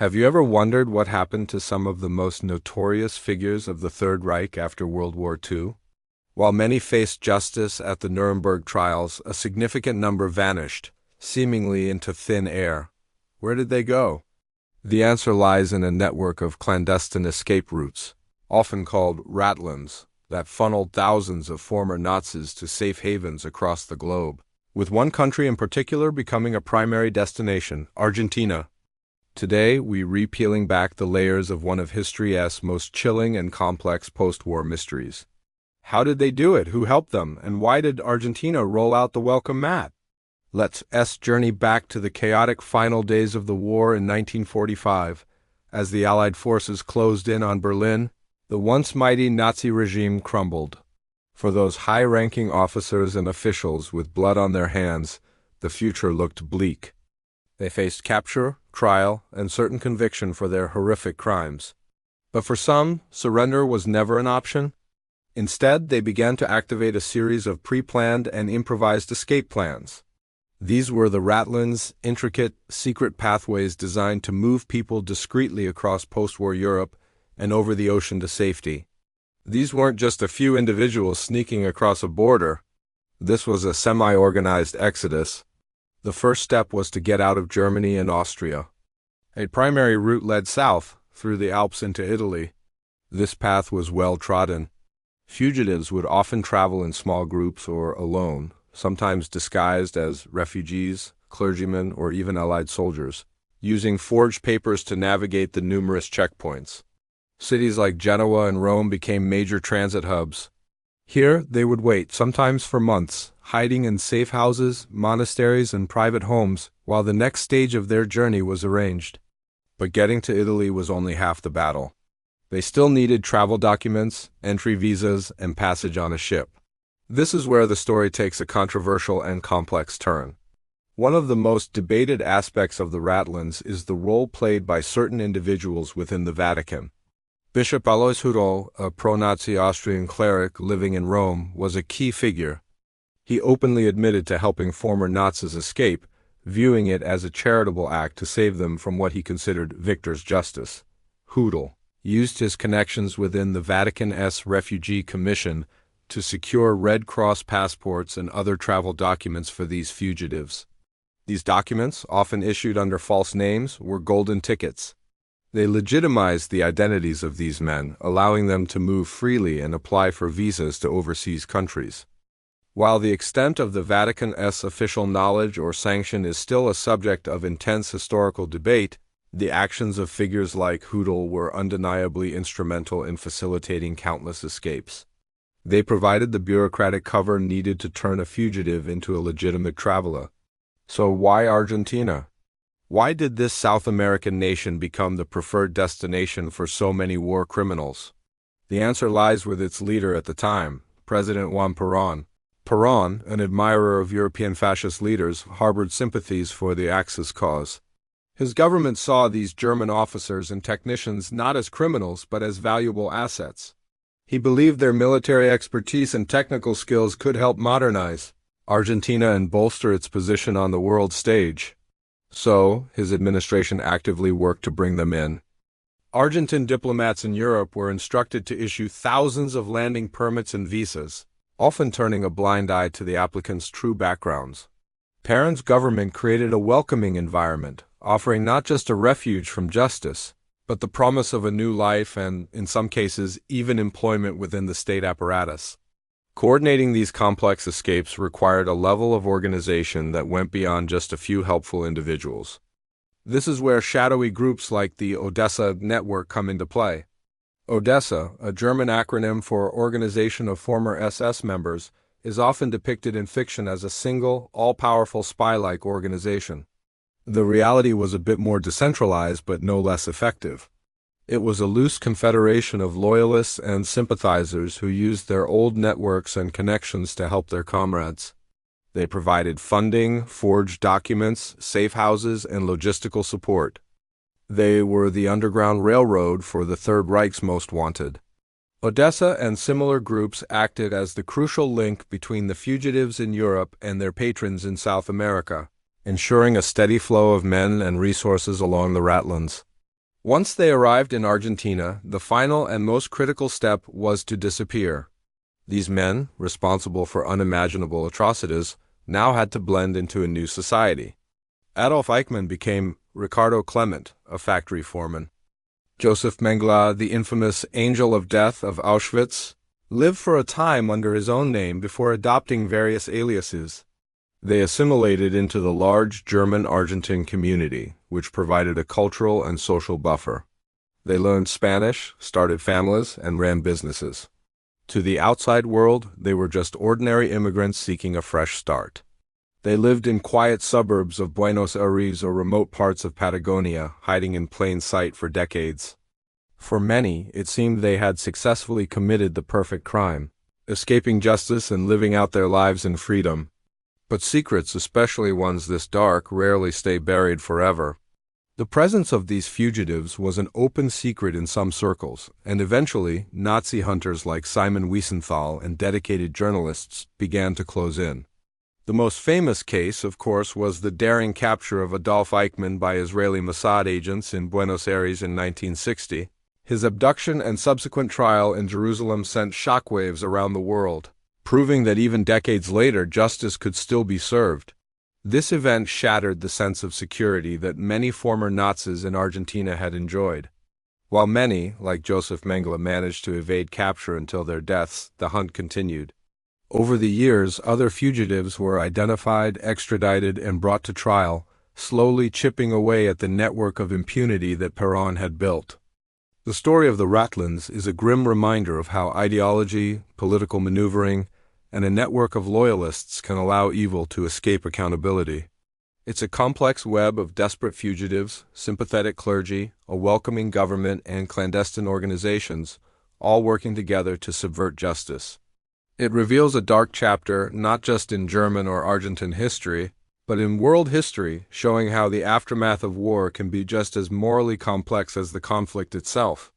Have you ever wondered what happened to some of the most notorious figures of the Third Reich after World War II? While many faced justice at the Nuremberg trials, a significant number vanished, seemingly into thin air. Where did they go? The answer lies in a network of clandestine escape routes, often called Ratlines, that funneled thousands of former Nazis to safe havens across the globe, with one country in particular becoming a primary destination, Argentina. Today, we re-peeling back the layers of one of history's most chilling and complex post-war mysteries. How did they do it? Who helped them? And why did Argentina roll out the welcome mat? Let's journey back to the chaotic final days of the war in 1945. As the Allied forces closed in on Berlin, the once mighty Nazi regime crumbled. For those high-ranking officers and officials with blood on their hands, the future looked bleak. They faced capture, trial, and certain conviction for their horrific crimes. But for some, surrender was never an option. Instead, they began to activate a series of pre-planned and improvised escape plans. These were the Ratlines, intricate, secret pathways designed to move people discreetly across post-war Europe and over the ocean to safety. These weren't just a few individuals sneaking across a border. This was a semi-organized exodus. The first step was to get out of Germany and Austria. A primary route led south, through the Alps into Italy. This path was well trodden. Fugitives would often travel in small groups or alone, sometimes disguised as refugees, clergymen, or even Allied soldiers, using forged papers to navigate the numerous checkpoints. Cities like Genoa and Rome became major transit hubs. Here, they would wait, sometimes for months, hiding in safe houses, monasteries, and private homes, while the next stage of their journey was arranged. But getting to Italy was only half the battle. They still needed travel documents, entry visas, and passage on a ship. This is where the story takes a controversial and complex turn. One of the most debated aspects of the Ratlines is the role played by certain individuals within the Vatican. Bishop Alois Hudol, a pro-Nazi Austrian cleric living in Rome, was a key figure. He openly admitted to helping former Nazis escape, viewing it as a charitable act to save them from what he considered victor's justice. Hudol used his connections within the Vatican's Refugee Commission to secure Red Cross passports and other travel documents for these fugitives. These documents, often issued under false names, were golden tickets. They legitimized the identities of these men, allowing them to move freely and apply for visas to overseas countries. While the extent of the Vatican's official knowledge or sanction is still a subject of intense historical debate, the actions of figures like Hudol were undeniably instrumental in facilitating countless escapes. They provided the bureaucratic cover needed to turn a fugitive into a legitimate traveler. So why Argentina? Why did this South American nation become the preferred destination for so many war criminals? The answer lies with its leader at the time, President Juan Perón. Perón, an admirer of European fascist leaders, harbored sympathies for the Axis cause. His government saw these German officers and technicians not as criminals but as valuable assets. He believed their military expertise and technical skills could help modernize Argentina and bolster its position on the world stage. So, his administration actively worked to bring them in. Argentine diplomats in Europe were instructed to issue thousands of landing permits and visas, often turning a blind eye to the applicants' true backgrounds. Perón's government created a welcoming environment, offering not just a refuge from justice, but the promise of a new life and, in some cases, even employment within the state apparatus. Coordinating these complex escapes required a level of organization that went beyond just a few helpful individuals. This is where shadowy groups like the Odessa network come into play. Odessa, a German acronym for Organization of Former SS Members, is often depicted in fiction as a single, all-powerful spy-like organization. The reality was a bit more decentralized but no less effective. It was a loose confederation of loyalists and sympathizers who used their old networks and connections to help their comrades. They provided funding, forged documents, safe houses, and logistical support. They were the Underground Railroad for the Third Reich's most wanted. Odessa and similar groups acted as the crucial link between the fugitives in Europe and their patrons in South America, ensuring a steady flow of men and resources along the Ratlines. Once they arrived in Argentina, the final and most critical step was to disappear. These men, responsible for unimaginable atrocities, now had to blend into a new society. Adolf Eichmann became Ricardo Clement, a factory foreman. Joseph Mengele, the infamous Angel of Death of Auschwitz, lived for a time under his own name before adopting various aliases. They assimilated into the large German-Argentine community, which provided a cultural and social buffer. They learned Spanish, started families, and ran businesses. To the outside world, they were just ordinary immigrants seeking a fresh start. They lived in quiet suburbs of Buenos Aires or remote parts of Patagonia, hiding in plain sight for decades. For many, it seemed they had successfully committed the perfect crime, escaping justice and living out their lives in freedom. But secrets, especially ones this dark, rarely stay buried forever. The presence of these fugitives was an open secret in some circles, and eventually, Nazi hunters like Simon Wiesenthal and dedicated journalists began to close in. The most famous case, of course, was the daring capture of Adolf Eichmann by Israeli Mossad agents in Buenos Aires in 1960. His abduction and subsequent trial in Jerusalem sent shockwaves around the world, proving that even decades later justice could still be served. This event shattered the sense of security that many former Nazis in Argentina had enjoyed. While many, like Joseph Mengele, managed to evade capture until their deaths, the hunt continued. Over the years, other fugitives were identified, extradited, and brought to trial, slowly chipping away at the network of impunity that Perón had built. The story of the Ratlines is a grim reminder of how ideology, political maneuvering, and a network of loyalists can allow evil to escape accountability. It's a complex web of desperate fugitives, sympathetic clergy, a welcoming government, and clandestine organizations, all working together to subvert justice. It reveals a dark chapter not just in German or Argentine history, but in world history, showing how the aftermath of war can be just as morally complex as the conflict itself.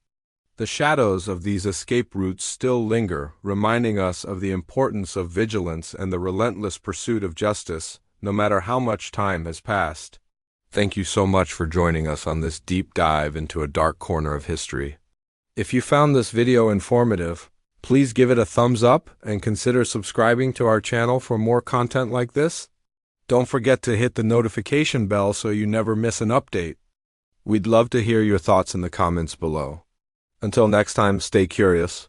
The shadows of these escape routes still linger, reminding us of the importance of vigilance and the relentless pursuit of justice, no matter how much time has passed. Thank you so much for joining us on this deep dive into a dark corner of history. If you found this video informative, please give it a thumbs up and consider subscribing to our channel for more content like this. Don't forget to hit the notification bell so you never miss an update. We'd love to hear your thoughts in the comments below. Until next time, stay curious.